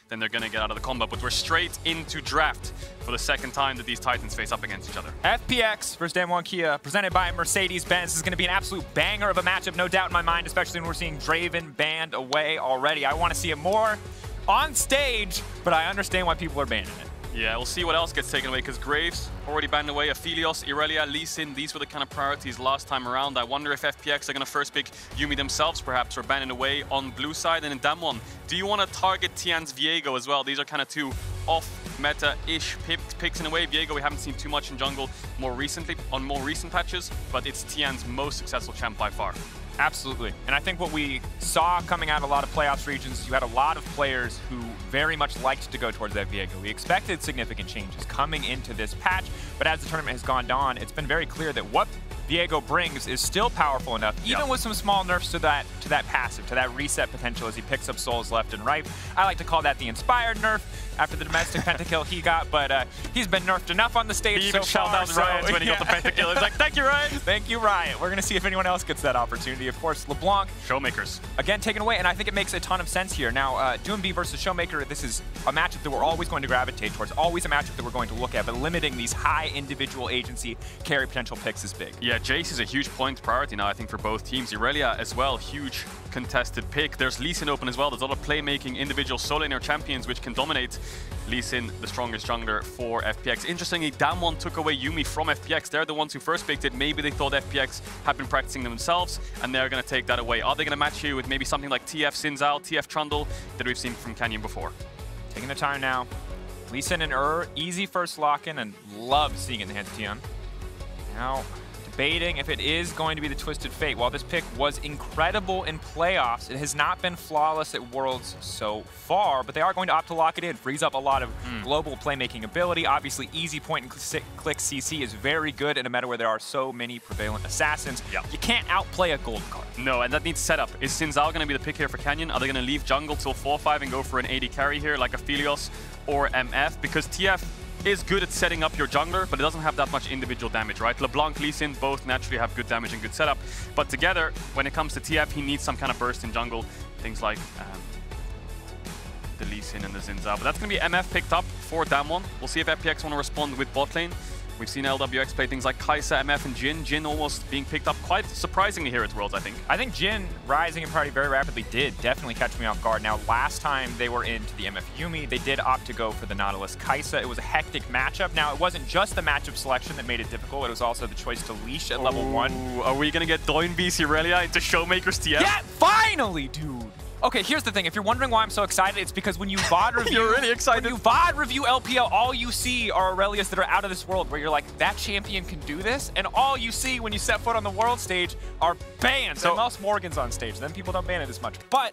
then they're going to get out of the combat. But we're straight into draft for the second time that these Titans face up against each other. FPX versus DAMWON Kia, presented by Mercedes-Benz. This is going to be an absolute banger of a matchup, no doubt in my mind, especially when we're seeing Draven banned away already. I want to see it more on stage, but I understand why people are banning it. Yeah, we'll see what else gets taken away, because Graves already banned away, Aphelios, Irelia, Lee Sin, these were the kind of priorities last time around. I wonder if FPX are going to first pick Yuumi themselves, perhaps, or banning away on blue side. And in DAMWON, do you want to target Tian's Viego as well? These are kind of two off-meta-ish picks in a way. Viego we haven't seen too much in jungle more recently, on more recent patches, but it's Tian's most successful champ by far. Absolutely. And I think what we saw coming out of a lot of playoffs regions, you had a lot of players who very much liked to go towards that Viego. We expected significant changes coming into this patch, but as the tournament has gone on, it's been very clear that what Viego brings is still powerful enough, even with some small nerfs to that passive, to that reset potential as he picks up souls left and right. I like to call that the inspired nerf after the domestic pentakill he got, but he's been nerfed enough on the stage so far. He even shelled out Riot when he got the pentakill. He's like, thank you, Riot. Thank you, Riot. We're going to see if anyone else gets that opportunity. Of course, LeBlanc. Showmakers. Again, taken away, and I think it makes a ton of sense here. Now, DWG versus Showmaker, this is a matchup that we're always going to gravitate towards, always a matchup that we're going to look at, but limiting these high individual agency carry potential picks is big. Yeah, Jace is a huge point priority now, I think, for both teams. Irelia as well, huge contested pick. There's Lee Sin open as well. There's a lot of playmaking individual solo laner champions which can dominate. Lee Sin, the strongest jungler for FPX. Interestingly, DAMWON took away Yuumi from FPX. They're the ones who first picked it. Maybe they thought FPX had been practicing themselves, and they're going to take that away. Are they going to match you with maybe something like TF Sinzal, TF Trundle that we've seen from Canyon before? Taking the time now. Lee Sin and easy first lock-in, and love seeing it in the hands of Tian. Now, debating if it is going to be the Twisted Fate. While this pick was incredible in playoffs, it has not been flawless at Worlds so far, but they are going to opt to lock it in. Frees up a lot of global playmaking ability. Obviously, easy point and click CC is very good in a meta where there are so many prevalent assassins. You can't outplay a gold card. No, and that needs setup. Is Sinzal going to be the pick here for Canyon? Are they going to leave jungle till 4-5 and go for an AD carry here like Aphelios or MF? Because TF is good at setting up your jungler, but it doesn't have that much individual damage, right? LeBlanc, Lee Sin both naturally have good damage and good setup, but together, when it comes to TF, he needs some kind of burst in jungle, things like the Lee Sin and the Sinzal. But that's going to be MF picked up for DAMWON. We'll see if FPX want to respond with bot lane. We've seen LWX play things like Kai'Sa, MF, and Jhin. Jhin almost being picked up quite surprisingly here at Worlds, I think. I think Jhin rising in priority very rapidly did definitely catch me off guard. Now, last time they were into the MF Yuumi, they did opt to go for the Nautilus Kai'Sa. It was a hectic matchup. Now, it wasn't just the matchup selection that made it difficult. It was also the choice to leash at level 1. Are we going to get DWG Irelia into Showmaker's TF? Yeah, finally, dude! Okay, here's the thing. If you're wondering why I'm so excited, it's because when you VOD review, you're really excited. When you VOD review LPL, all you see are Aurelias that are out of this world, where you're like, that champion can do this, and all you see when you set foot on the world stage are bans. So, unless Morgan's on stage, then people don't ban it as much. But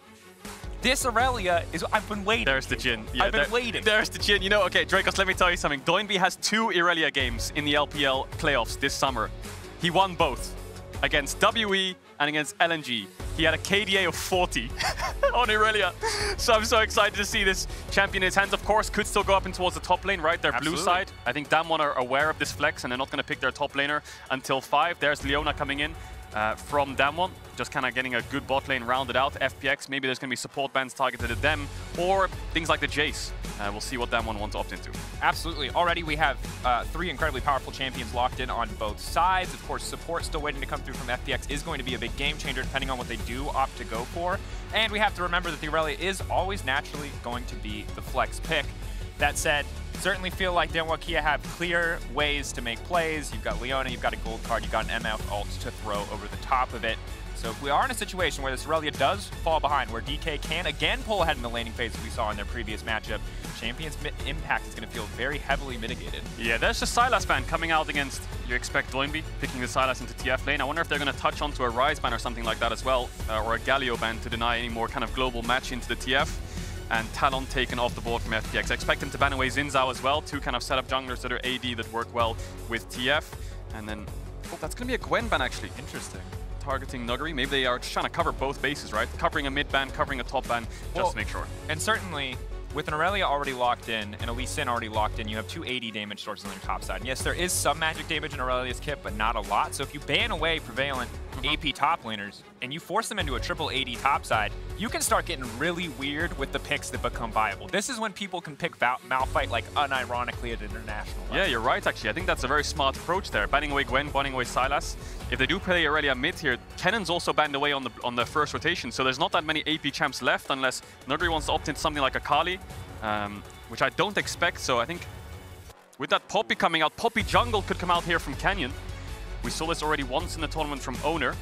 this Aurelia is, I've been waiting. There's the Jhin. Yeah, I've been waiting. There's the Jhin. You know, okay, Dracos, let me tell you something. DWG has 2 Irelia games in the LPL playoffs this summer. He won both against WE and against LNG. He had a KDA of 40 on Irelia. So I'm so excited to see this champion in his hands. Of course, could still go up and towards the top lane, right? Their blue side. I think DAMWON are aware of this flex, and they're not going to pick their top laner until 5. There's Leona coming in from DAMWON, just kind of getting a good bot lane rounded out. FPX, maybe there's going to be support bans targeted at them, or things like the Jace. We'll see what DAMWON wants to opt into. Absolutely. Already we have 3 incredibly powerful champions locked in on both sides. Of course, support still waiting to come through from FPX is going to be a big game changer depending on what they do opt to go for. And we have to remember that the Aurelia is always naturally going to be the flex pick. That said, certainly feel like DWG Kia have clear ways to make plays. You've got Leona, you've got a gold card, you've got an MF ult to throw over the top of it. So if we are in a situation where this Aurelia does fall behind, where DK can again pull ahead in the laning phase as we saw in their previous matchup, Champion's impact is going to feel very heavily mitigated. Yeah, there's just Sylas ban coming out against, you expect DWG picking the Sylas into TF lane. I wonder if they're going to touch onto a Ryze ban or something like that as well, or a Galio ban to deny any more kind of global match into the TF. And Talon taken off the board from FPX. I expect them to ban away Sinzal as well, 2 kind of setup junglers that are AD that work well with TF. And then, oh, that's going to be a Gwen ban actually. Interesting. Targeting Nuggery. Maybe they are just trying to cover both bases, right? Covering a mid ban, covering a top ban, just to make sure. And certainly, with an Aurelia already locked in and a Lee Sin already locked in, you have 2 AD damage sources on your top side. And yes, there is some magic damage in Aurelia's kit, but not a lot. So if you ban away Prevalent, AP top laners, and you force them into a triple AD topside, you can start getting really weird with the picks that become viable. This is when people can pick Malphite like unironically at international level. Yeah, you're right, actually. I think that's a very smart approach there. Banning away Gwen, banning away Sylas. If they do play Irelia mid here, Kennon's also banned away on the first rotation, so there's not that many AP champs left unless Nuguri wants to opt into something like a Kali, which I don't expect. So I think with that Poppy coming out, Poppy jungle could come out here from Canyon. We saw this already once in the tournament from Owner.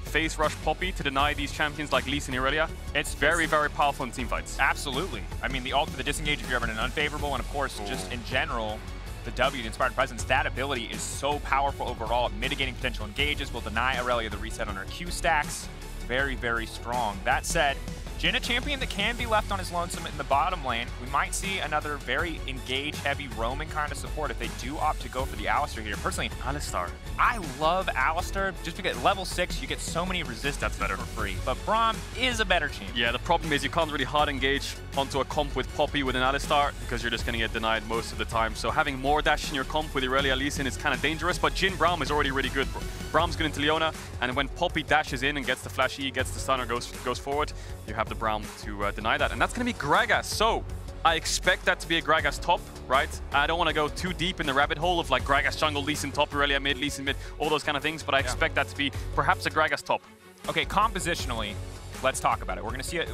Phase rush Poppy to deny these champions like Lee Sin and Irelia. It's very, very powerful in teamfights. Absolutely. I mean, the ult for the disengage if you're ever in an unfavorable, and of course, just in general, the W, the Inspired Presence, that ability is so powerful overall at mitigating potential engages, will deny Irelia the reset on her Q stacks. Very, very strong. That said, Jhin, a champion that can be left on his lonesome in the bottom lane. We might see another very engage-heavy roaming kind of support if they do opt to go for the Alistar here. Personally, Alistar. I love Alistar just because level 6, you get so many resistance for free. But Braum is a better champion. Yeah, the problem is you can't really hard engage onto a comp with Poppy with an Alistar because you're just going to get denied most of the time. So having more dash in your comp with Irelia Lee Sin is kind of dangerous, but Jhin Braum is already really good. Braum's good into Leona, and when Poppy dashes in and gets the flash E, gets the stun or goes forward, you have the Braum to deny that. And that's going to be Gragas. So I expect that to be a Gragas top, right? I don't want to go too deep in the rabbit hole of like Gragas jungle, Lee Sin top, Irelia mid, Lee Sin mid, all those kind of things, but I expect that to be perhaps a Gragas top. Okay, compositionally, let's talk about it. We're going to see a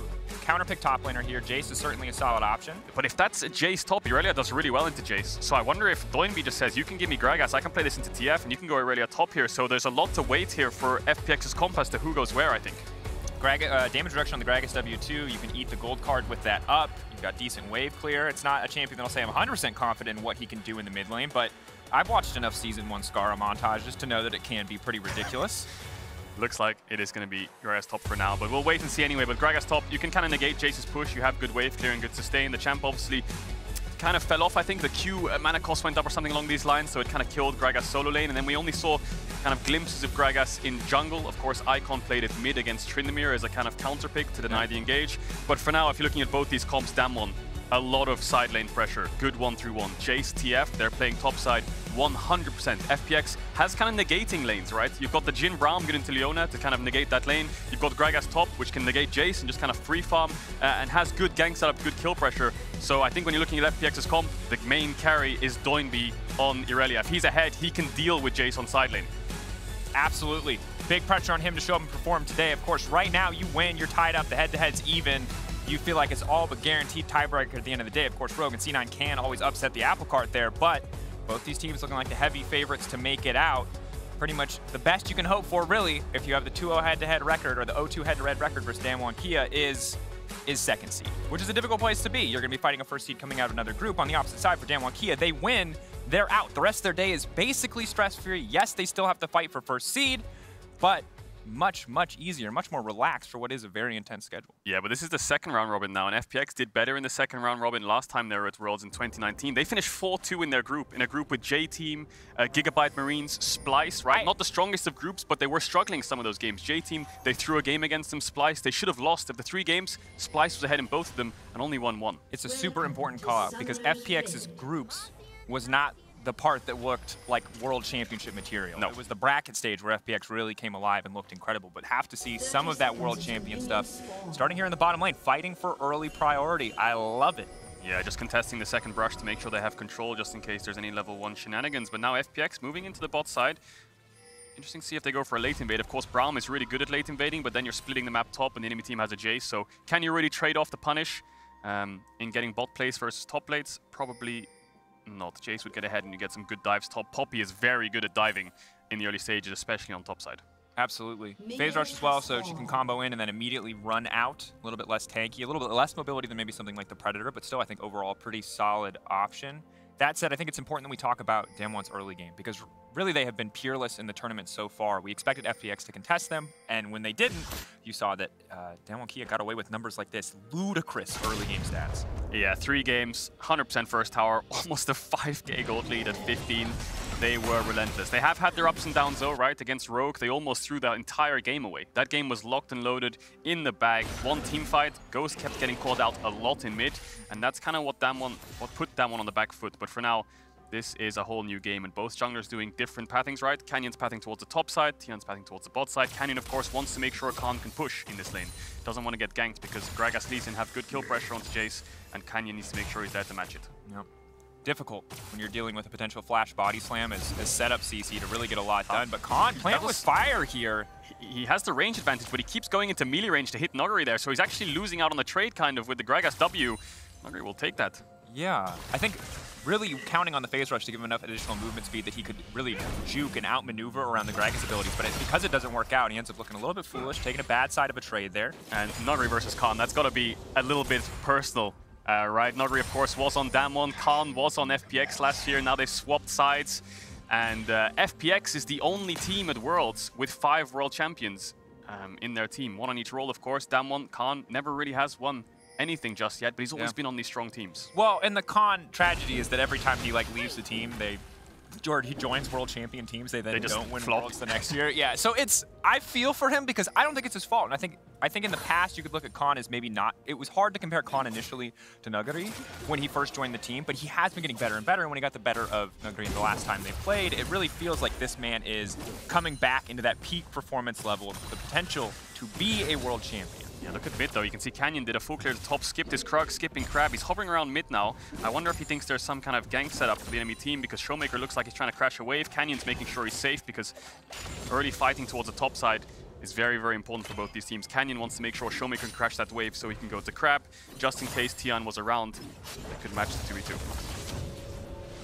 counterpick top laner here. Jace is certainly a solid option. But if that's a Jace top, Irelia does really well into Jace. So I wonder if Doinby just says, you can give me Gragas, I can play this into TF, and you can go Irelia top here. So there's a lot to wait here for FPX's comp as to who goes where, I think. Damage reduction on the Gragas W2, you can eat the gold card with that up. You've got decent wave clear. It's not a champion that I'll say I'm 100% confident in what he can do in the mid lane, but I've watched enough Season 1 Scarra montages to know that it can be pretty ridiculous. Looks like it is going to be Gragas top for now, but we'll wait and see anyway. But Gragas top, you can kind of negate Jace's push. You have good wave clear and good sustain. The champ obviously kind of fell off. I think the Q mana cost went up or something along these lines, so it kind of killed Gragas solo lane. And then we only saw kind of glimpses of Gragas in jungle. Of course, Icon played it mid against Tryndamere as a kind of counter pick to deny the engage. But for now, if you're looking at both these comps, DAMWON, a lot of side lane pressure. Good 1-3-1. Jace, TF, they're playing top side 100%. FPX has kind of negating lanes, right? You've got the Jhin Braum good into Leona to kind of negate that lane. You've got Gragas top, which can negate Jace and just kind of free farm and has good gank setup, good kill pressure. So I think when you're looking at FPX's comp, the main carry is Doinby on Irelia. If he's ahead, he can deal with Jace on side lane. Absolutely. Big pressure on him to show up and perform today. Of course, right now you win, you're tied up, the head-to-head's even. You feel like it's all but guaranteed tiebreaker at the end of the day. Of course, Rogue and C9 can always upset the apple cart there, but both these teams looking like the heavy favorites to make it out. Pretty much the best you can hope for, really, if you have the 2-0 head-to-head record or the 0-2 head-to-head record versus DAMWON Kia is second seed, which is a difficult place to be. You're going to be fighting a first seed coming out of another group. On the opposite side for DAMWON Kia, they win, they're out. The rest of their day is basically stress-free. Yes, they still have to fight for first seed, but much, much easier, much more relaxed for what is a very intense schedule. Yeah, but this is the second round robin now, and FPX did better in the second round robin last time they were at Worlds in 2019. They finished 4-2 in their group, in a group with J-Team, Gigabyte Marines, Splice, right? Not the strongest of groups, but they were struggling some of those games. J-Team, they threw a game against them. Splice, they should have lost. Of the 3 games, Splice was ahead in both of them and only won 1. It's a super important call-out because FPX's groups was not the part that looked like World Championship material. No. It was the bracket stage where FPX really came alive and looked incredible, but have to see some of that World Champion stuff starting here in the bottom lane, fighting for early priority. I love it. Yeah, just contesting the second brush to make sure they have control just in case there's any level 1 shenanigans. But now FPX moving into the bot side. Interesting to see if they go for a late invade. Of course, Braum is really good at late invading, but then you're splitting the map top and the enemy team has a Jace. So can you really trade off the punish in getting bot plays versus top plates? Probably not. Jace would get ahead and you get some good dives top. Poppy is very good at diving in the early stages, especially on top side. Absolutely. Phase rush as well, so she can combo in and then immediately run out. A little bit less tanky, a little bit less mobility than maybe something like the Predator, but still I think overall a pretty solid option. That said, I think it's important that we talk about DAMWON's early game because really they have been peerless in the tournament so far. We expected FPX to contest them, and when they didn't, you saw that DAMWON Kia got away with numbers like this. Ludicrous early game stats. Yeah, 3 games, 100% first tower, almost a 5k gold lead at 15. They were relentless. They have had their ups and downs though, right? Against Rogue, they almost threw the entire game away. That game was locked and loaded in the bag. One team fight. Ghost kept getting called out a lot in mid, and that's kind of what put DAMWON on the back foot. But for now, this is a whole new game, and both junglers doing different pathings, right? Canyon's pathing towards the top side, Tian's pathing towards the bot side. Canyon, of course, wants to make sure Khan can push in this lane. Doesn't want to get ganked because Gragas Lee Sin have good kill pressure onto Jace, and Canyon needs to make sure he's there to match it. Yep. Difficult when you're dealing with a potential flash body slam as set up CC to really get a lot done. But Khan playing with fire here. He has the range advantage, but he keeps going into melee range to hit Nuguri there, so he's actually losing out on the trade kind of with the Gragas W. Nuguri will take that. Yeah, I think really counting on the phase rush to give him enough additional movement speed that he could really juke and outmaneuver around the Gragas abilities, but because it doesn't work out, he ends up looking a little bit foolish, taking a bad side of a trade there. And Nuguri versus Khan, that's got to be a little bit personal, right? Nuguri, of course, was on DAMWON, Khan was on FPX last year, now they swapped sides, and FPX is the only team at Worlds with 5 world champions in their team. 1 on each role, of course. DAMWON, Khan never really has won anything just yet, but he's always been on these strong teams. Well, and the Khan tragedy is that every time he leaves the team, he joins world champion teams, they then don't win Worlds the next year. Yeah, so I feel for him because I don't think it's his fault. And I think in the past you could look at Khan as maybe not. It was hard to compare Khan initially to Nuguri when he first joined the team, but he has been getting better and better. And when he got the better of Nuguri the last time they played, it really feels like this man is coming back into that peak performance level of the potential to be a world champion. Yeah, look at mid though. You can see Canyon did a full clear to top, skipped his Krug, skipping Crab. He's hovering around mid now. I wonder if he thinks there's some kind of gank setup for the enemy team because Showmaker looks like he's trying to crash a wave. Canyon's making sure he's safe because early fighting towards the top side is very, very important for both these teams. Canyon wants to make sure Showmaker can crash that wave so he can go to Crab, just in case Tian was around. They could match the 2v2.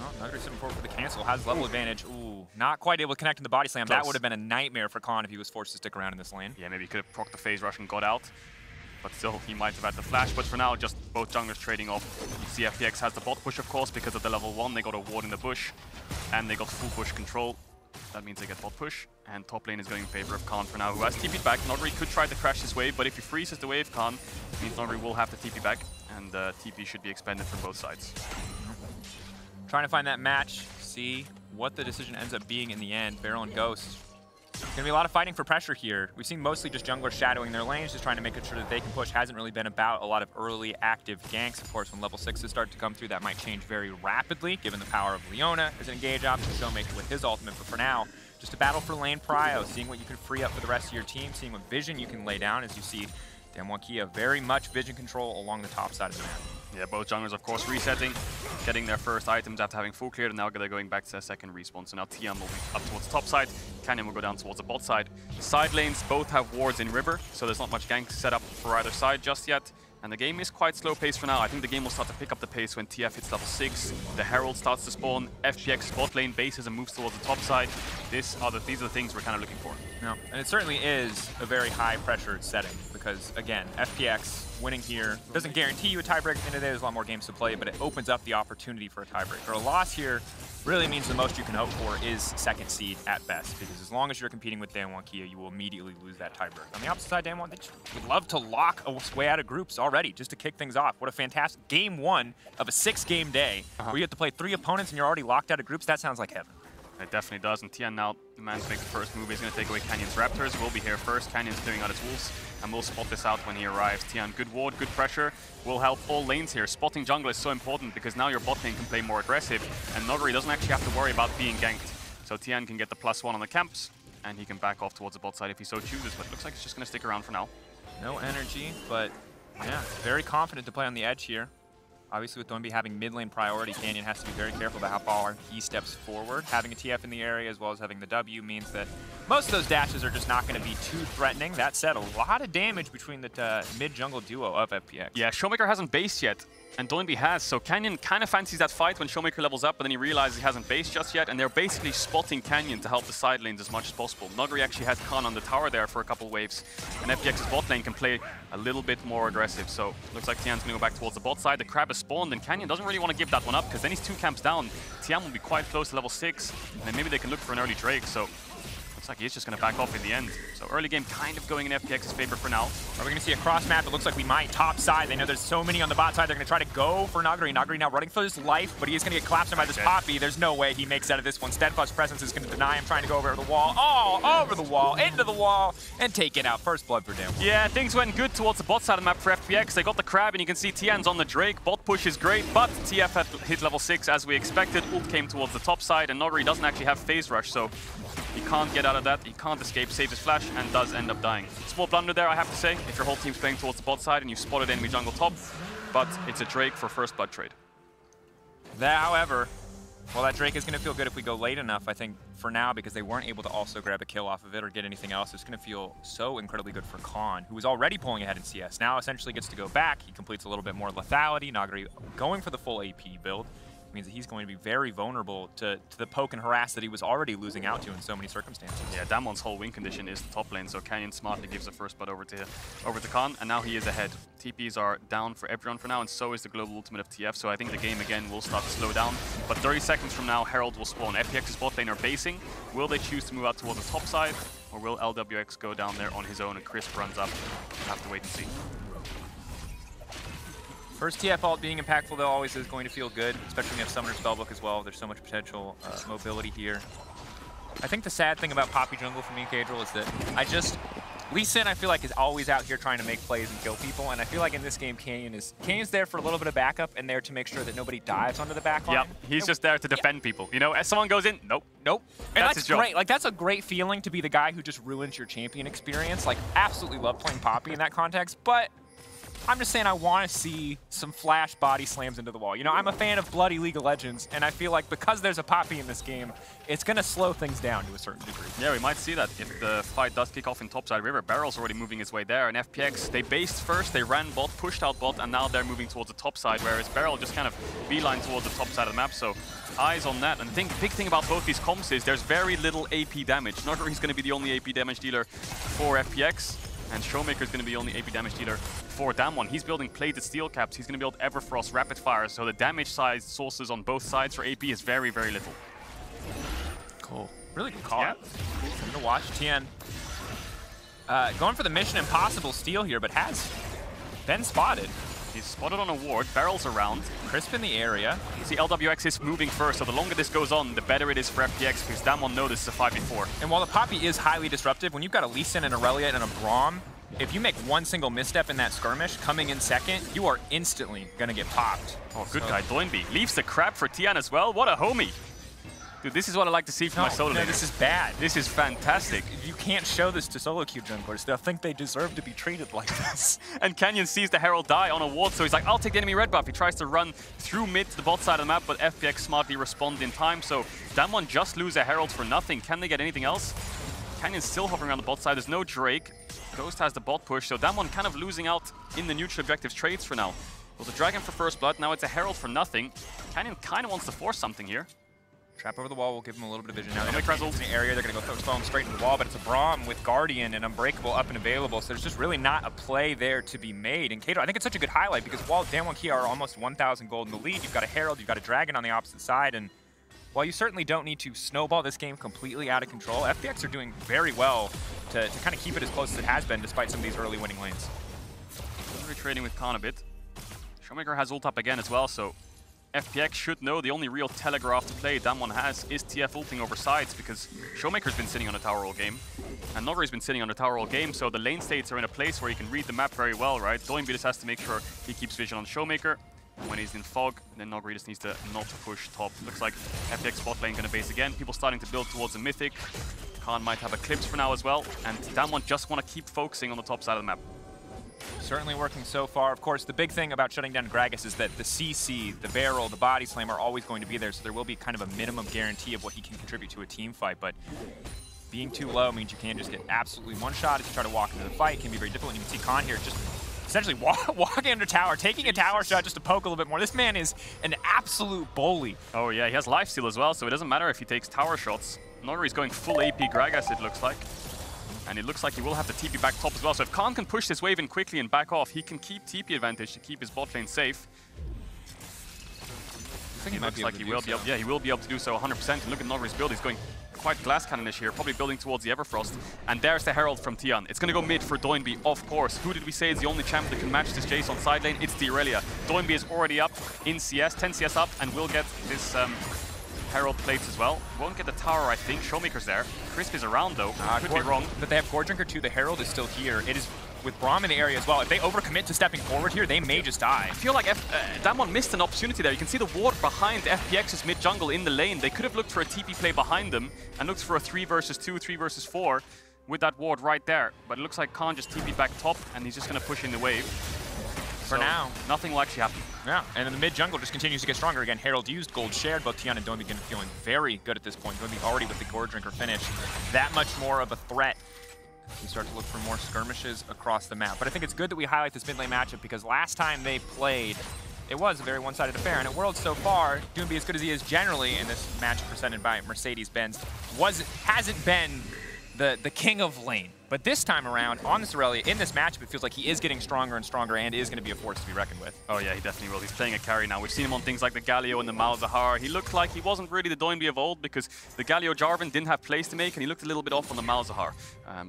Oh, Nuguri 7-4 for the cancel, has level advantage. Ooh, not quite able to connect in the body slam. That would have been a nightmare for Khan if he was forced to stick around in this lane. Yeah, maybe he could have procced the phase rush and got out. But still, he might have had the flash. But for now, just both junglers trading off. You see FPX has the bot push, of course, because of the level 1. They got a ward in the bush, and they got full push control. That means they get bot push. And top lane is going in favor of Khan for now, who has TP'd back. Nuguri could try to crash his wave, but if he freezes the wave, Khan, it means Nuguri will have to TP back. And TP should be expended from both sides. Trying to find that match, see what the decision ends up being in the end. Baryl and Ghost. There's going to be a lot of fighting for pressure here. We've seen mostly just junglers shadowing their lanes, just trying to make sure that they can push. Hasn't really been about a lot of early active ganks. Of course, when level 6s start to come through, that might change very rapidly, given the power of Leona as an engage option, Showmaker with his ultimate. But for now, just a battle for lane prio, seeing what you can free up for the rest of your team, seeing what vision you can lay down as you see DAMWON very much vision control along the top side of the map. Yeah, both junglers, of course, resetting, getting their first items after having full cleared, and now they're going back to their second respawn. So now Tian will be up towards the top side, Canyon will go down towards the bot side. The side lanes both have wards in river, so there's not much gank set up for either side just yet. And the game is quite slow paced for now. I think the game will start to pick up the pace when TF hits level 6, the Herald starts to spawn, FPX bot lane bases and moves towards the top side. These are the things we're kind of looking for. No, and it certainly is a very high pressured setting because, again, FPX winning here doesn't guarantee you a tiebreaker at the end of the day. There's a lot more games to play, but it opens up the opportunity for a tiebreaker. A loss here really means the most you can hope for is second seed at best, because as long as you're competing with DAMWON, you will immediately lose that tiebreaker. On the opposite side, DAMWON, they would love to lock a way out of groups already, just to kick things off. What a fantastic game 1 of a 6-game day where you have to play 3 opponents and you're already locked out of groups. That sounds like heaven. It definitely does, and Tian now demands to make the first move. He's going to take away Canyon's Raptors. Will be here first. Canyon's clearing out his wolves, and we'll spot this out when he arrives. Tian, good ward, good pressure, will help all lanes here. Spotting jungle is so important because now your bot lane can play more aggressive, and Nuguri doesn't actually have to worry about being ganked. So Tian can get the +1 on the camps, and he can back off towards the bot side if he so chooses, but it looks like he's just going to stick around for now. No energy, but yeah, very confident to play on the edge here. Obviously, with Donby having mid lane priority, Canyon has to be very careful about how far he steps forward. Having a TF in the area as well as having the W means that most of those dashes are just not going to be too threatening. That said, a lot of damage between the mid-jungle duo of FPX. Yeah, Showmaker hasn't based yet, and Donby has, so Canyon kind of fancies that fight when Showmaker levels up, but then he realizes he hasn't based just yet, and they're basically spotting Canyon to help the side lanes as much as possible. Nuguri actually has Khan on the tower there for a couple waves, and FPX's bot lane can play a little bit more aggressive, so looks like Tian's going to go back towards the bot side. The Crab has spawned, and Canyon doesn't really want to give that one up, because then he's 2 camps down. Tian will be quite close to level 6, and then maybe they can look for an early Drake, so Looks like he's just going to back off in the end. So early game kind of going in FPX's favor for now. Are we going to see a cross map? It looks like we might. Top side. They know there's so many on the bot side. They're going to try to go for Nagari. Nagari now running for his life, but he is going to get collapsed by this Poppy. There's no way he makes out of this one. Steadfast Presence is going to deny him, trying to go over the wall. Oh, over the wall, into the wall, and take it out. First blood for DAMWON. Yeah, things went good towards the bot side of the map for FPX. They got the crab, and you can see Tian's on the Drake. Bot push is great, but TF had hit level 6 as we expected. Ult came towards the top side, and Nagari doesn't actually have phase rush, so he can't get out of that. He can't escape, saves his flash, and does end up dying. Small blunder there, I have to say, if your whole team's playing towards the bot side and you spotted enemy jungle top, but it's a Drake for first blood trade. However, well, that Drake is going to feel good if we go late enough, I think, for now, because they weren't able to also grab a kill off of it or get anything else. It's going to feel so incredibly good for Khan, who was already pulling ahead in CS. Now essentially gets to go back. He completes a little bit more lethality. Nagari going for the full AP build means that he's going to be very vulnerable to the poke and harass that he was already losing out to in so many circumstances. Yeah, DAMWON's whole win condition is the top lane, so Canyon smartly gives the first blood over to Khan, and now he is ahead. TPs are down for everyone for now, and so is the global ultimate of TF, so I think the game again will start to slow down. But 30 seconds from now, Herald will spawn. FPX's bot lane are basing. Will they choose to move out towards the top side, or will LWX go down there on his own and Crisp runs up? We'll have to wait and see. First TF ult being impactful, though, always is going to feel good, especially when you have Summoner Spellbook as well. There's so much potential mobility here. I think the sad thing about Poppy Jungle for me, Cadril, is that Lee Sin, I feel like, is always out here trying to make plays and kill people, and I feel like in this game, Canyon's there for a little bit of backup and there to make sure that nobody dives onto the back line. Yep, he's just there to defend people. You know, as someone goes in, nope. And that's great. Like, that's a great feeling to be the guy who just ruins your champion experience. Like, absolutely love playing Poppy in that context, but I'm just saying I want to see some flash body slams into the wall. You know, I'm a fan of bloody League of Legends, and I feel like because there's a Poppy in this game, it's going to slow things down to a certain degree. Yeah, we might see that if the fight does kick off in topside river. Barrel's already moving his way there, and FPX, they based first, they ran bot, pushed out bot, and now they're moving towards the top side, whereas Barrel just kind of beeline towards the top side of the map, so eyes on that. And I think the big thing about both these comps is there's very little AP damage. Nagari's going to be the only AP damage dealer for FPX. And Showmaker is going to be the only AP damage dealer for DAMWON. He's building plated steel caps. He's going to build Everfrost rapid fire. So the damage size sources on both sides for AP is very, very little. Cool. Really good call. Yeah. I'm going to watch Tien. Going for the Mission Impossible steal here, but has been spotted. He's spotted on a ward. Barrel's around. Crisp in the area. See, LWX is moving first, so the longer this goes on, the better it is for FPX, because DAMWON know this is a 5v4. And while the Poppy is highly disruptive, when you've got a Lee Sin, an Aurelia, and a Braum, if you make one single misstep in that skirmish, coming in second, you are instantly going to get popped. Oh, good guy, Doinby. Leaves the crab for Tian as well. What a homie. Dude, this is what I like to see from my solo laner. This is bad. This is fantastic. You can't show this to solo queue junglers. They'll think they deserve to be treated like this. And Canyon sees the Herald die on a ward, so he's like, I'll take the enemy red buff. He tries to run through mid to the bot side of the map, but FPX smartly respond in time. So DAMWON just lose a Herald for nothing. Can they get anything else? Canyon's still hovering around the bot side. There's no Drake. Ghost has the bot push, so DAMWON kind of losing out in the neutral objectives trades for now. It was a Dragon for first blood, now it's a Herald for nothing. Canyon kind of wants to force something here. Trap over the wall will give him a little bit of vision. Now they know Cannon's in the area, they're going to go throw him straight into the wall, but it's a Braum with Guardian and Unbreakable up and available, so there's just really not a play there to be made. And Kato, I think it's such a good highlight because while DAMWON Kia are almost 1,000 gold in the lead, you've got a Herald, you've got a Dragon on the opposite side, and while you certainly don't need to snowball this game completely out of control, FPX are doing very well to kind of keep it as close as it has been despite some of these early winning lanes. We're trading with Khan a bit. Showmaker has ult up again as well, so FPX should know the only real telegraphed play DAMWON has is TF ulting over sides, because Showmaker's been sitting on a tower all game, and Nogari's been sitting on a tower all game, so the lane states are in a place where he can read the map very well, right? Doinby just has to make sure he keeps vision on Showmaker. When he's in fog, then Nogari just needs to not push top. Looks like FPX bot lane gonna base again. People starting to build towards the Mythic. Khan might have Eclipse for now as well, and DAMWON just want to keep focusing on the top side of the map. Certainly working so far. Of course, the big thing about shutting down Gragas is that the CC, the barrel, the body slam are always going to be there, so there will be kind of a minimum guarantee of what he can contribute to a team fight, but being too low means you can just get absolutely one shot as you try to walk into the fight. It can be very difficult. And you can see Khan here just essentially walking under tower, taking a tower shot just to poke a little bit more. This man is an absolute bully. Oh yeah, he has lifesteal as well, so it doesn't matter if he takes tower shots. Nogari's going full AP Gragas, it looks like. And it looks like he will have the TP back top as well. So if Khan can push this wave in quickly and back off, he can keep TP advantage to keep his bot lane safe. I think he looks like he will be able, yeah, he will be able to do so 100%. And look at Nogari's build, he's going quite glass cannonish here, probably building towards the Everfrost. And there's the Herald from Tian. It's going to go mid for Doinby, of course. Who did we say is the only champ that can match this Jace on side lane? It's the Irelia. Doinby is already up in CS, 10 CS up, and will get this Herald plates as well. Won't get the tower, I think. Showmaker's there. Crisp is around, though. Could be wrong. But they have Gore Drinker too. The Herald is still here. It is with Braum in the area as well. If they overcommit to stepping forward here, they may just die. I feel like DAMWON missed an opportunity there. You can see the ward behind FPX's mid jungle in the lane. They could have looked for a TP play behind them and looked for a 3 versus 2, 3 versus 4 with that ward right there. But it looks like Khan just TP'd back top and he's just going to push in the wave. For now. Nothing will actually happen. Yeah, and then the mid jungle just continues to get stronger again. Herald used, gold shared. Both Tian and Doinby feeling very good at this point. Doinby already with the Gore Drinker finish. That much more of a threat. We start to look for more skirmishes across the map. But I think it's good that we highlight this mid lane matchup because last time they played, it was a very one-sided affair. And at Worlds so far, Doinby, as good as he is generally in this match presented by Mercedes-Benz, hasn't been the king of lane. But this time around, on this Irelia, in this matchup, it feels like he is getting stronger and stronger and is going to be a force to be reckoned with. Oh yeah, he definitely will. He's playing a carry now. We've seen him on things like the Galio and the Malzahar. He looked like he wasn't really the Doinby of old because the Galio Jarvan didn't have plays to make and he looked a little bit off on the Malzahar.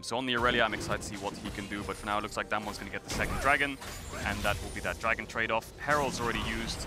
So on the Irelia, I'm excited to see what he can do. But for now, it looks like DAMWON's going to get the second dragon and that will be that dragon trade-off. Herald's already used.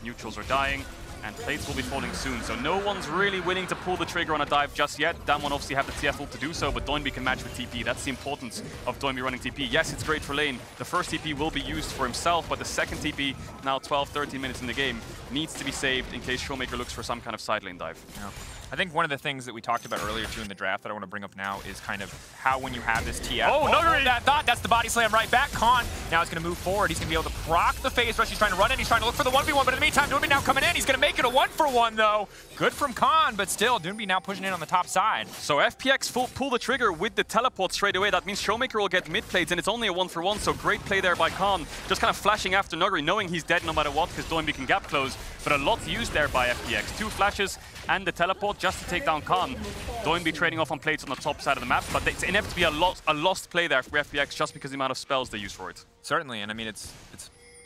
Neutrals are dying. And plates will be falling soon, so no one's really willing to pull the trigger on a dive just yet. DAMWON obviously have the TF ult to do so, but Doinby can match with TP. That's the importance of Doinby running TP. Yes, it's great for lane. The first TP will be used for himself, but the second TP, now 12, 13 minutes in the game, needs to be saved in case Showmaker looks for some kind of side lane dive. Yeah. I think one of the things that we talked about earlier too in the draft that I want to bring up now is kind of how when you have this TF. Oh, no, that thought, that's the body slam right back. Khan now is going to move forward. He's going to be able to proc the phase rush. He's trying to run in. He's trying to look for the 1v1, but in the meantime, Doinby now coming in. He's going to make it a 1-for-1 though. Good from Khan, but still, Doinby now pushing in on the top side. So FPX pull the trigger with the teleport straight away. That means Showmaker will get mid plates, and it's only a 1-for-1, so great play there by Khan. Just kind of flashing after Nuguri, knowing he's dead no matter what, because Doinby can gap close. But a lot used there by FPX. 2 flashes and the teleport just to take down Khan. Doinby trading off on plates on the top side of the map, but it's inevitably a lost play there for FPX just because of the amount of spells they use for it. Certainly, and I mean, it's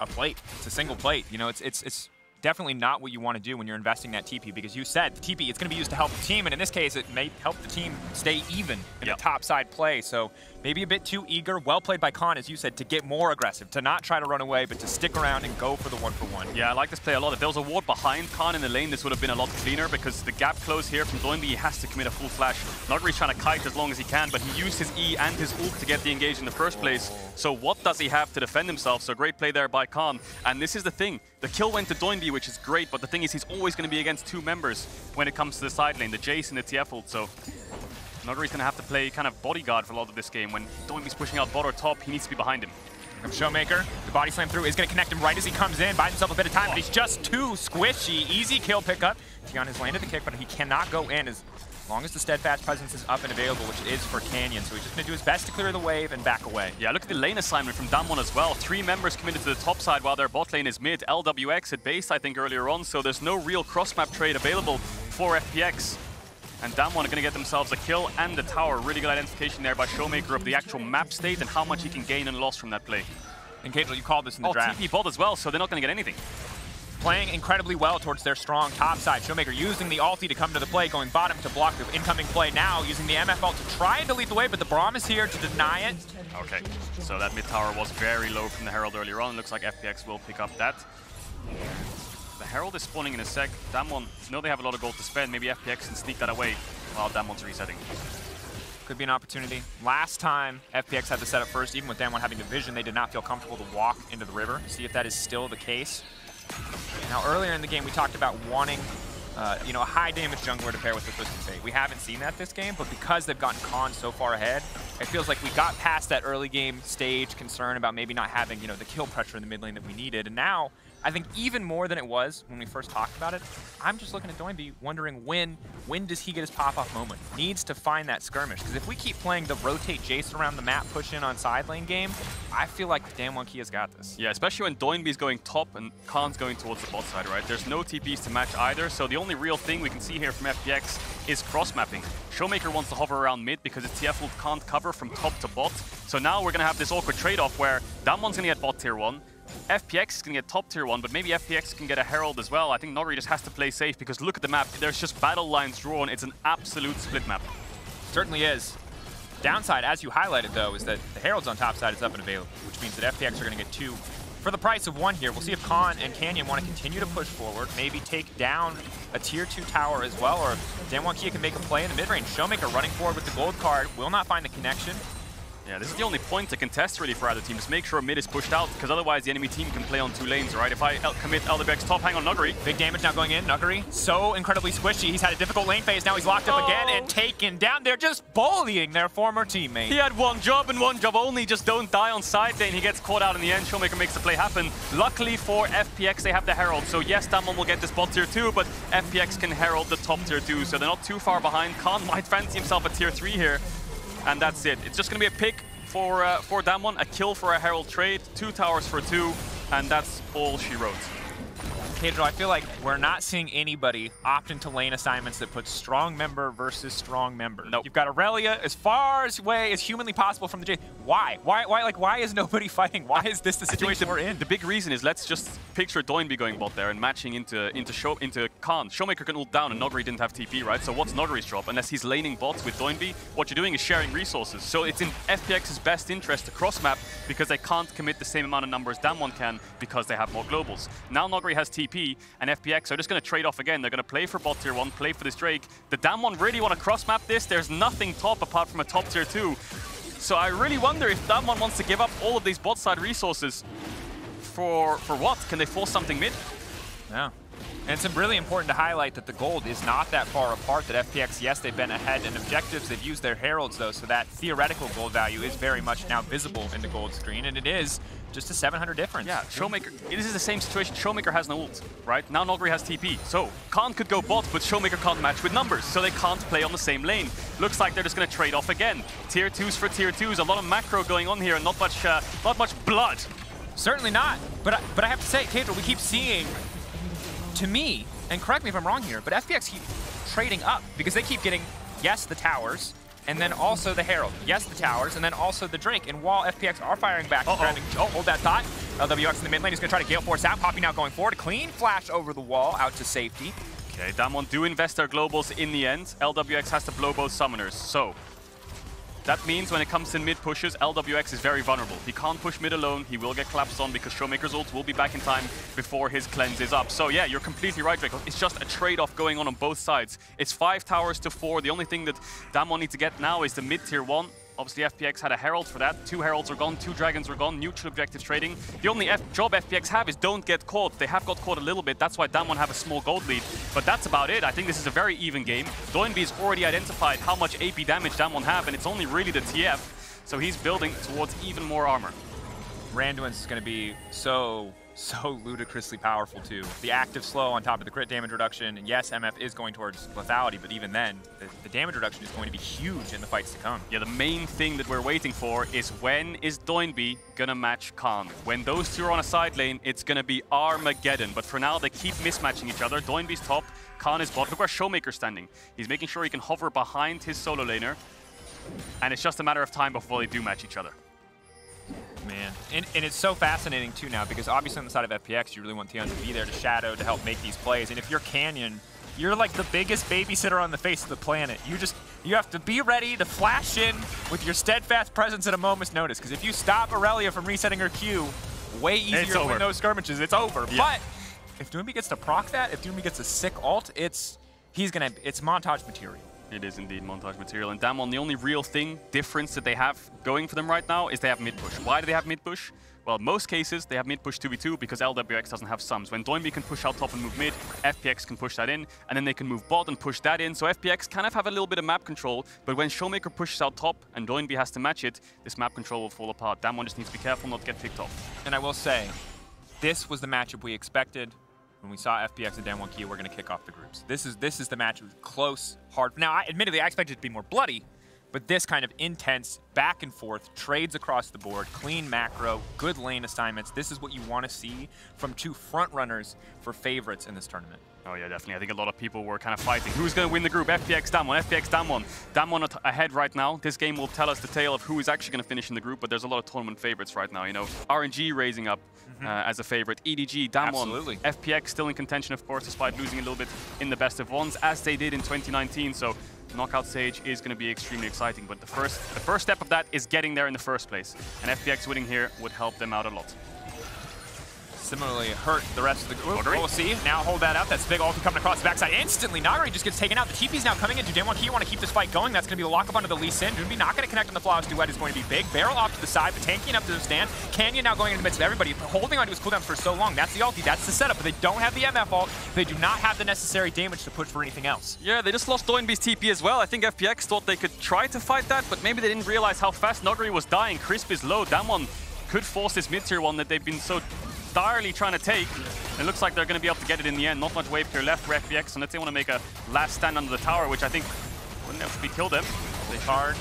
a plate. It's a single plate. You know, it's definitely not what you want to do when you're investing that TP, because you said the TP, it's going to be used to help the team, and in this case, it may help the team stay even in the top side play. So maybe a bit too eager. Well played by Khan, as you said, to get more aggressive, to not try to run away, but to stick around and go for the 1-for-1. Yeah, I like this play a lot. If there was a ward behind Khan in the lane, this would have been a lot cleaner, because the gap close here from Doinby, he has to commit a full flash. Nuguri's trying to kite as long as he can, but he used his E and his ult to get the engage in the first place. So what does he have to defend himself? So great play there by Khan. And this is the thing. The kill went to Doinby, which is great, but the thing is he's always going to be against 2 members when it comes to the side lane, the Jace and the TF ult. So Nuguri's going to have to play kind of bodyguard for a lot of this game. When Doinby's pushing out bot or top, he needs to be behind him. Showmaker, the body slam through is going to connect him right as he comes in, buys himself a bit of time, but he's just too squishy. Easy kill pickup. Tian has landed the kick, but he cannot go in as long as the steadfast presence is up and available, which is for Canyon. So he's just going to do his best to clear the wave and back away. Yeah, look at the lane assignment from DAMWON as well. 3 members committed to the top side while their bot lane is mid. LWX at base, I think, earlier on, so there's no real cross-map trade available for FPX. And DAMWON are going to get themselves a kill and the tower. Really good identification there by Showmaker of the actual map state and how much he can gain and loss from that play. And Cajal, you called this in the draft. TP bot as well, so they're not going to get anything. Playing incredibly well towards their strong top side. Showmaker using the ulti to come to the play, going bottom to block the incoming play now, using the MF ult to try and delete the wave, but the Braum is here to deny it. Okay, so that mid tower was very low from the Herald earlier on. Looks like FPX will pick up that. The Herald is spawning in a sec. DAMWON know they have a lot of gold to spend. Maybe FPX can sneak that away while DAMWON's resetting. Could be an opportunity. Last time FPX had the setup first, even with DAMWON having the vision, they did not feel comfortable to walk into the river. See if that is still the case. Now, earlier in the game, we talked about wanting you know, a high damage jungler to pair with the Twisted Fate. We haven't seen that this game, but because they've gotten Khan so far ahead, it feels like we got past that early game stage concern about maybe not having, you know, the kill pressure in the mid lane that we needed. And now, I think even more than it was when we first talked about it, I'm just looking at Doinby wondering when does he get his pop-off moment? Needs to find that skirmish, because if we keep playing the rotate Jace around the map, push in on side lane game, I feel like DAMWON Kia's got this. Yeah, especially when Doinby's going top and Khan's going towards the bot side, right? There's no TPs to match either, so the only real thing we can see here from FPX is cross-mapping. Showmaker wants to hover around mid because his TF ult can't cover from top to bot, so now we're going to have this awkward trade-off where DAMWON's going to get bot tier 1, FPX can get top tier 1, but maybe FPX can get a Herald as well. I think Nogri just has to play safe because look at the map. There's just battle lines drawn. It's an absolute split map. Certainly is. Downside, as you highlighted, though, is that the Herald's on top side is up and available, which means that FPX are going to get 2 for the price of 1 here. We'll see if Khan and Canyon want to continue to push forward, maybe take down a tier 2 tower as well, or DAMWON can make a play in the mid-range. Showmaker running forward with the gold card, will not find the connection. Yeah, this is the only point to contest really for either team. Just make sure mid is pushed out, because otherwise the enemy team can play on 2 lanes, right? If I commit LWX top, hang on Nuggery. Big damage now going in. Nuggery, so incredibly squishy. He's had a difficult lane phase. Now he's locked up again and taken down. They're just bullying their former teammate. He had 1 job and 1 job only. Just don't die on side lane. He gets caught out in the end. Showmaker makes the play happen. Luckily for FPX, they have the Herald. So yes, DAMWON will get this bot tier 2, but FPX can Herald the top tier 2. So they're not too far behind. Khan might fancy himself a tier 3 here. And that's it. It's just going to be a pick for DAMWON, a kill for a Herald trade, 2 towers for 2, and that's all she wrote. Pedro, I feel like we're not seeing anybody opt into lane assignments that put strong member versus strong member. Nope. You've got Aurelia as far away as humanly possible from the J. Why? Why is nobody fighting? Why is this the situation we're in? The big reason is let's just picture Doinby going bot there and matching into Khan. Showmaker can ult down and Nogri didn't have TP, right? So what's Nogri's job? Unless he's laning bots with Doinby, what you're doing is sharing resources. So it's in FPX's best interest to cross map because they can't commit the same amount of numbers DAMWON can because they have more globals. Now Nogri has TP and FPX are just going to trade off again. They're going to play for bot tier 1, play for this Drake. The DAMWON really want to cross map this. There's nothing top apart from a top tier 2. So I really wonder if DAMWON wants to give up all of these bot side resources for what? Can they force something mid? Yeah. And it's really important to highlight that the gold is not that far apart, that FPX, yes, they've been ahead in objectives. They've used their Heralds, though, so that theoretical gold value is very much now visible in the gold screen, and it is just a 700 difference. Yeah, Showmaker, this is the same situation. Showmaker has no ult, right? Now Nogri has TP. So Khan could go bot, but Showmaker can't match with numbers, so they can't play on the same lane. Looks like they're just going to trade off again. Tier 2s for tier 2s. A lot of macro going on here, and not much blood. Certainly not. But I have to say, Pedro, we keep seeing, to me, and correct me if I'm wrong here, but FPX keep trading up because they keep getting, yes, the towers, and then also the Herald. Yes, the towers, and then also the Drake. And while FPX are firing back, hold that thought. LWX in the mid lane is going to try to Gale Force out, popping out going forward. A clean flash over the wall, out to safety. Okay, DAMWON do invest their globals in the end. LWX has to blow both summoners, so that means when it comes to mid pushes, LWX is very vulnerable. He can't push mid alone. He will get collapsed on because Showmaker's ult will be back in time before his cleanse is up. So yeah, you're completely right, Draco. It's just a trade-off going on both sides. It's 5 towers to 4. The only thing that DAMWON need to get now is the mid tier 1. Obviously, FPX had a Herald for that. 2 Heralds are gone, 2 Dragons are gone, neutral objective trading. The only job FPX have is don't get caught. They have got caught a little bit. That's why DAMWON have a small gold lead. But that's about it. I think this is a very even game. Doinby's already identified how much AP damage DAMWON have, and it's only really the TF. So he's building towards even more armor. Randuin's is going to be so ludicrously powerful too. The active slow on top of the crit damage reduction, and yes, MF is going towards lethality, but even then, the damage reduction is going to be huge in the fights to come. Yeah, the main thing that we're waiting for is when is Doinby gonna match Khan? When those two are on a side lane, it's gonna be Armageddon. But for now, they keep mismatching each other. Doinby's top, Khan is bot. Look where Showmaker's standing. He's making sure he can hover behind his solo laner, and it's just a matter of time before they do match each other. Man, and it's so fascinating too now because obviously on the side of FPX, you really want Tion to be there to shadow, to help make these plays. And if you're Canyon, you're like the biggest babysitter on the face of the planet. You have to be ready to flash in with your steadfast presence at a moment's notice. Because if you stop Aurelia from resetting her Q, way easier to win those skirmishes, it's over. Yeah. But if Doinby gets to proc that, if Doinby gets a sick ult, it's montage material. It is indeed montage material. And DAMWON, the only real difference that they have going for them right now is they have mid-push. Why do they have mid-push? Well, in most cases, they have mid-push 2v2 because LWX doesn't have sums. When Doinby can push out top and move mid, FPX can push that in, and then they can move bot and push that in. So FPX kind of have a little bit of map control, but when Showmaker pushes out top and Doinby has to match it, this map control will fall apart. DAMWON just needs to be careful not to get picked off. And I will say, this was the matchup we expected. When we saw FPX and DAMWON we're going to kick off the groups. This is the match. It was close, hard. Now, admittedly, I expected it to be more bloody, But this kind of intense back and forth, trades across the board, clean macro, good lane assignments. This is what you want to see from two front runners for favorites in this tournament. Oh yeah, definitely. I think a lot of people were kind of fighting. Who's going to win the group? FPX, DAMWON, FPX, DAMWON. DAMWON ahead right now. This game will tell us the tale of who is actually going to finish in the group, but there's a lot of tournament favorites right now. You know, RNG raising up as a favorite. EDG, DAMWON, Absolutely. FPX still in contention, of course, despite losing a little bit in the best of ones, as they did in 2019. So knockout stage is going to be extremely exciting, but the first step of that is getting there in the first place. And FPX winning here would help them out a lot. Similarly hurt the rest of the group. We'll see. Now hold that up. That's big ulti coming across the backside. Instantly, Nagari just gets taken out. The TP's now coming into DWG. You want to keep this fight going. That's going to be the lock up onto the Lee Sin. Doombi not going to connect on the Flawless Duet is going to be big. Barrel off to the side, but tanking up to the stand. Canyon now going into the midst of everybody, holding onto his cooldowns for so long. That's the ulti. That's the setup, but they don't have the MF ult. They do not have the necessary damage to push for anything else. Yeah, they just lost Doinby's TP as well. I think FPX thought they could try to fight that, but maybe they didn't realize how fast Nagari was dying. Crisp is low. DAMWON could force this mid-tier one that they've been so direly trying to take. It looks like they're going to be able to get it in the end. Not much wave clear left for FPX, unless they want to make a last stand under the tower, which I think wouldn't have to be killed them. They hard.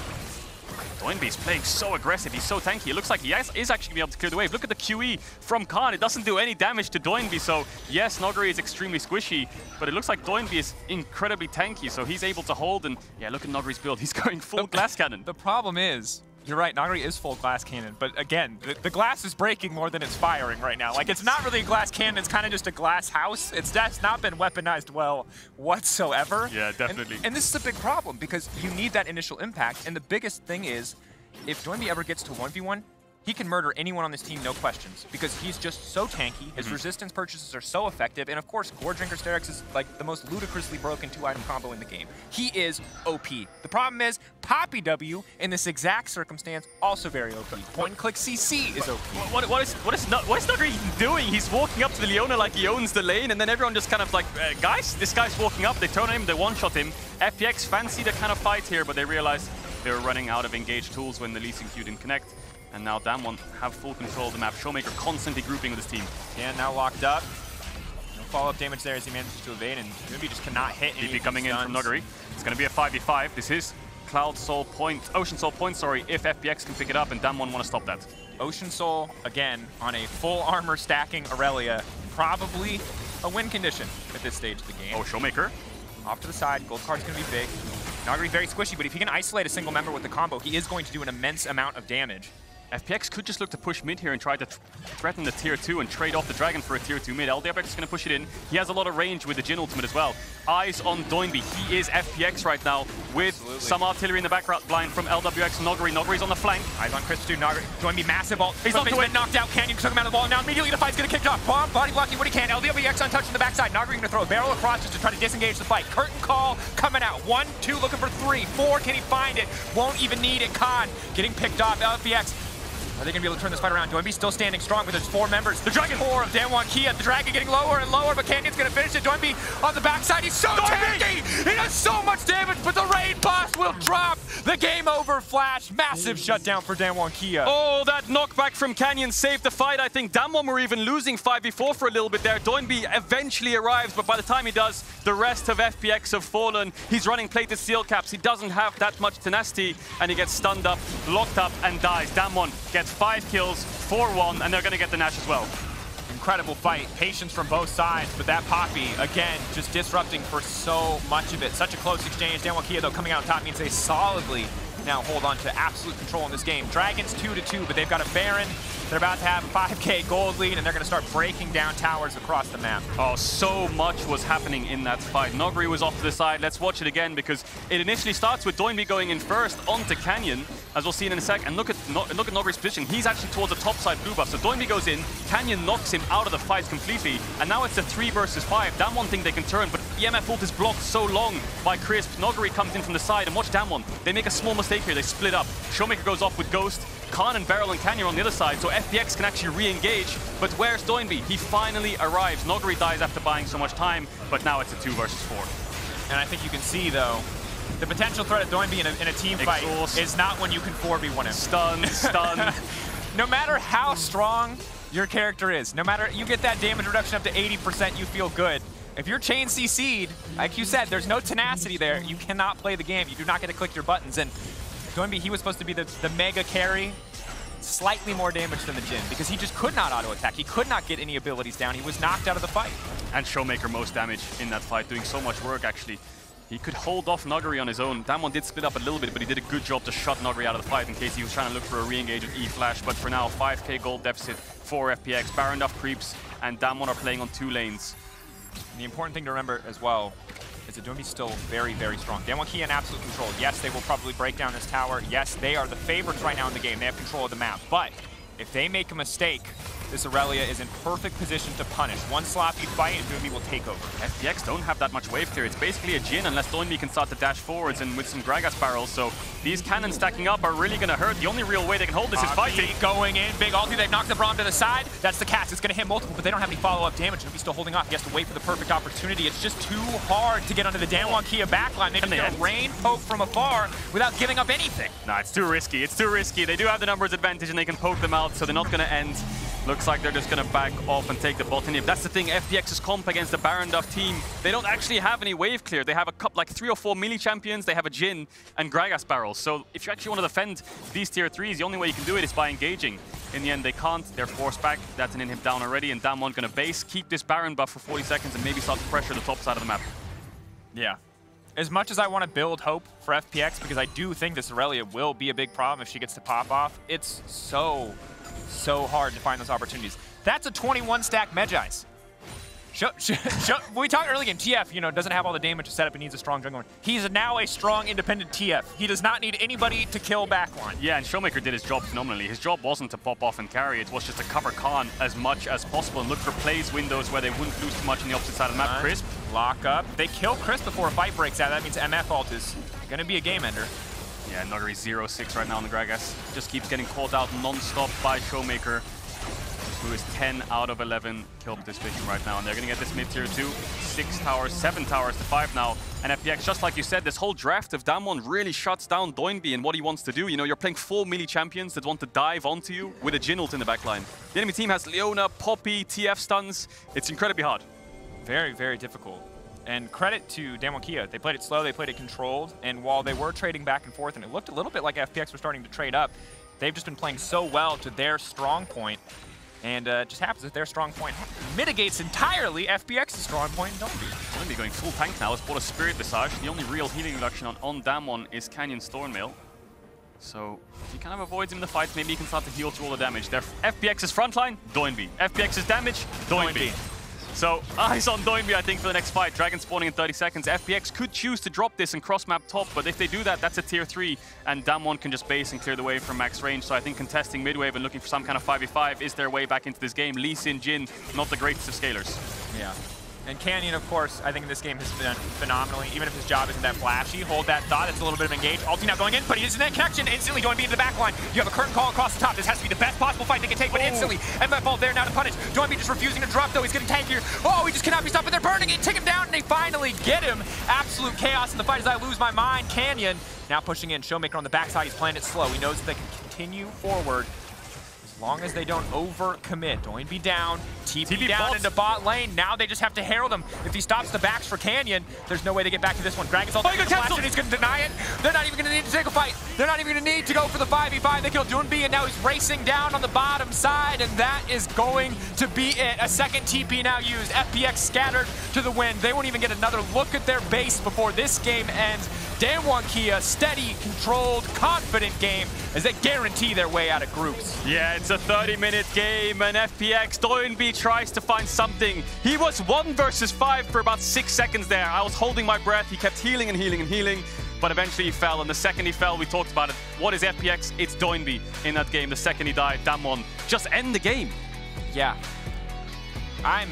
Doinby's playing so aggressive. He's so tanky. It looks like he is actually going to be able to clear the wave. Look at the QE from Khan. It doesn't do any damage to Doinby. So yes, Nagari is extremely squishy, but it looks like Doinby is incredibly tanky. So he's able to hold. And yeah, look at Nagari's build. He's going full glass cannon. The problem is, you're right, Nagari is full glass cannon, but again, the glass is breaking more than it's firing right now. Like, it's not really a glass cannon, it's kind of just a glass house. That's not been weaponized well whatsoever. Yeah, definitely. And this is a big problem because you need that initial impact, and the biggest thing is, if Doinby ever gets to 1v1, he can murder anyone on this team, no questions, because he's just so tanky, his resistance purchases are so effective, and of course, Gore Drinker Sterix is like the most ludicrously broken 2-item combo in the game. He is OP. The problem is, Poppy W, in this exact circumstance, also very OP. Point-and-click CC is OP. What is Nagari even doing? He's walking up to the Leona like he owns the lane, and then everyone just kind of like, guys, this guy's walking up, they turn on him, they one-shot him. FPX fancy the kind of fight here, but they realized they were running out of engaged tools when the Lee Sin Q didn't connect. And now DAMWON have full control of the map. Showmaker constantly grouping with his team. Yeah, now locked up. No follow-up damage there as he manages to evade, and Doinby just cannot hit any TP coming in from Nagari. It's going to be a 5v5. This is Ocean Soul Point, if FPX can pick it up, and DAMWON want to stop that. Ocean Soul, again, on a full armor stacking Aurelia. Probably a win condition at this stage of the game. Oh, Showmaker. Off to the side, gold card's going to be big. Nagari very squishy, but if he can isolate a single member with the combo, he is going to do an immense amount of damage. FPX could just look to push mid here and try to threaten the tier 2 and trade off the dragon for a tier 2 mid. LDFX is going to push it in. He has a lot of range with the Jhin ultimate as well. Eyes on Doinby. He is FPX right now with some artillery in the background blind from LWX and Nagari. Nagari's on the flank. Eyes on Chris too. Doinby massive ult. He's been knocked out. Canyon took him out of the ball. Now immediately the fight's going to kick off. Bomb, body blocking what he can. LWX untouched in the backside. Nagari going to throw a barrel across just to try to disengage the fight. Curtain call coming out. 1, 2 looking for 3, 4. Can he find it? Won't even need it. Khan getting picked off. LPX. Are they going to be able to turn this fight around? Doinby still standing strong with his 4 members. The Dragon 4 of DWG Kia. The Dragon getting lower and lower, but Canyon's going to finish it. Doinby on the backside. He's so tanky! He does so much damage, but the raid boss will drop. The game over flash. Massive shutdown for DWG Kia. Oh, that knockback from Canyon saved the fight. I think DAMWON were even losing 5v4 for a little bit there. Doinby eventually arrives, but by the time he does, the rest of FPX have fallen. He's running plated steel caps. He doesn't have that much tenacity, and he gets stunned up, locked up, and dies. DAMWON gets 5 kills, 4-1, and they're going to get the Nash as well. Incredible fight. Patience from both sides, but that Poppy, again, just disrupting for so much of it. Such a close exchange. DWG Kia, though, coming out on top means they solidly now hold on to absolute control in this game. Dragons 2-2, but they've got a Baron. They're about to have a 5k gold lead, and they're going to start breaking down towers across the map. Oh, so much was happening in that fight. Nagari was off to the side. Let's watch it again, because it initially starts with Doinby going in first onto Canyon, as we'll see in a sec. And look at Nagari's position. He's actually towards the top side blue buff. So Doinby goes in, Canyon knocks him out of the fight completely, and now it's a 3 versus 5. DAMWON think they can turn, but EMF ult is blocked so long by Crisp. Nagari comes in from the side, and watch DAMWON. They make a small mistake here. They split up. Showmaker goes off with Ghost. Khan and Beryl and Canyon on the other side, so FPX can actually re-engage. But where's Doinby? He finally arrives. Nagari dies after buying so much time, but now it's a 2 versus 4. And I think you can see, though, the potential threat of Doinby in a team fight is not when you can 4v1 him. Stun. No matter how strong your character is, no matter, you get that damage reduction up to 80%, you feel good. If you're chain CC'd, like you said, there's no tenacity there. You cannot play the game. You do not get to click your buttons. And Doinby, he was supposed to be the mega carry. Slightly more damage than the Jhin because he just could not auto-attack. He could not get any abilities down. He was knocked out of the fight. And Showmaker most damage in that fight, doing so much work actually. He could hold off Nuguri on his own. DAMWON did split up a little bit, but he did a good job to shut Nuguri out of the fight in case he was trying to look for a re-engage with E-Flash. But for now, 5k gold deficit for FPX. Baron Duff creeps, and DAMWON are playing on 2 lanes. And the important thing to remember as well is that Doinby's still very, very strong. DWG in absolute control. Yes, they will probably break down this tower. Yes, they are the favorites right now in the game. They have control of the map. But if they make a mistake, this Aurelia is in perfect position to punish. One sloppy fight and Doinby will take over. FPX don't have that much wave clear. It's basically a Jhin unless Doinby can start to dash forwards and with some Gragas barrels. So these cannons stacking up are really going to hurt. The only real way they can hold this is fighting. Going in, big ulti. They've knocked the Braum to the side. That's the cast. It's going to hit multiple, but they don't have any follow-up damage. Doinby's still holding off. He has to wait for the perfect opportunity. It's just too hard to get onto the DWG backline. They just get a rain poke from afar without giving up anything. Nah, it's too risky. It's too risky. They do have the numbers advantage and they can poke them out, so they're not going to end. Looks like they're just going to back off and take the bot inhib. That's the thing, FPX's comp against the Baron Duff team, they don't actually have any wave clear. They have a couple, like 3 or 4 melee champions, they have a Jhin and Gragas barrels. So if you actually want to defend these tier 3s, the only way you can do it is by engaging. In the end, they can't. They're forced back. That's an inhib down already, and DAMWON going to base, keep this Baron buff for 40 seconds, and maybe start to pressure the top side of the map. Yeah. As much as I want to build hope for FPX, because I do think this Aurelia will be a big problem if she gets to pop off, it's so hard to find those opportunities. That's a 21 stack Medjai's. We talked earlier in TF, you know, doesn't have all the damage to set up and needs a strong jungler. He's now a strong independent TF. He does not need anybody to kill backline. Yeah, and Showmaker did his job phenomenally. His job wasn't to pop off and carry, it was just to cover Khan as much as possible and look for plays windows where they wouldn't lose too much on the opposite side of the map. Crisp. Lock up. They kill Crisp before a fight breaks out. That means MF ult is going to be a game ender. Yeah, Nuguri 0-6 right now on the Gragas. Just keeps getting caught out non-stop by Showmaker, who is 10 out of 11 kill participation right now. And they're going to get this mid-tier 2. 6 towers, 7 towers to 5 now. And FPX, just like you said, this whole draft of DAMWON really shuts down Doinby and what he wants to do. You know, you're playing 4 melee champions that want to dive onto you with a Jhin ult in the backline. The enemy team has Leona, Poppy, TF stuns. It's incredibly hard. Very, very difficult. And credit to DWG. They played it slow, they played it controlled, and while they were trading back and forth, and it looked a little bit like FPX were starting to trade up, they've just been playing so well to their strong point, and it just happens that their strong point mitigates entirely FPX's strong point in Doinby. Doinby going full tank now, has bought a Spirit Visage. The only real healing reduction on DAMWON is Canyon's Thornmail. So if he kind of avoids him in the fight, maybe he can start to heal through all the damage. Their FPX's frontline, Doinby. FPX's damage, Doinby. So, eyes on Doinby, I think, for the next fight. Dragon spawning in 30 seconds. FPX could choose to drop this and cross-map top, but if they do that, that's a tier 3, and DAMWON can just base and clear the way from max range. So I think contesting mid-wave and looking for some kind of 5v5 is their way back into this game. Lee Sin, Jhin, not the greatest of scalers. Yeah. And Canyon, of course, I think in this game has been phenomenally, even if his job isn't that flashy. Hold that thought, it's a little bit of engage. Ulti now going in, but he is in that connection, instantly going into the back line. You have a curtain call across the top. This has to be the best possible fight they can take, but instantly, MF ult there now to punish. Doinby just refusing to drop, though. He's getting tankier. Oh, he just cannot be stopped, but they're burning it. Take him down, and they finally get him. Absolute chaos in the fight as I lose my mind. Canyon now pushing in. Showmaker on the backside. He's playing it slow. He knows that they can continue forward as long as they don't overcommit. Doinby down, TP down into bot lane. Now they just have to herald him. If he stops the backs for Canyon, there's no way to get back to this one. Gragas ult, he's going to deny it. They're not even going to need to take a fight. They're not even going to need to go for the 5v5. They kill Doinby, and now he's racing down on the bottom side, and that is going to be it. A second TP now used. FPX scattered to the wind. They won't even get another look at their base before this game ends. DWG, steady, controlled, confident game as they guarantee their way out of groups. Yeah, it's a 30-minute game, and FPX, Doinby tries to find something. He was 1 versus 5 for about 6 seconds there. I was holding my breath. He kept healing and healing and healing, but eventually he fell, and the second he fell, we talked about it. What is FPX? It's Doinby in that game. The second he died, DAMWON, just end the game. Yeah. I'm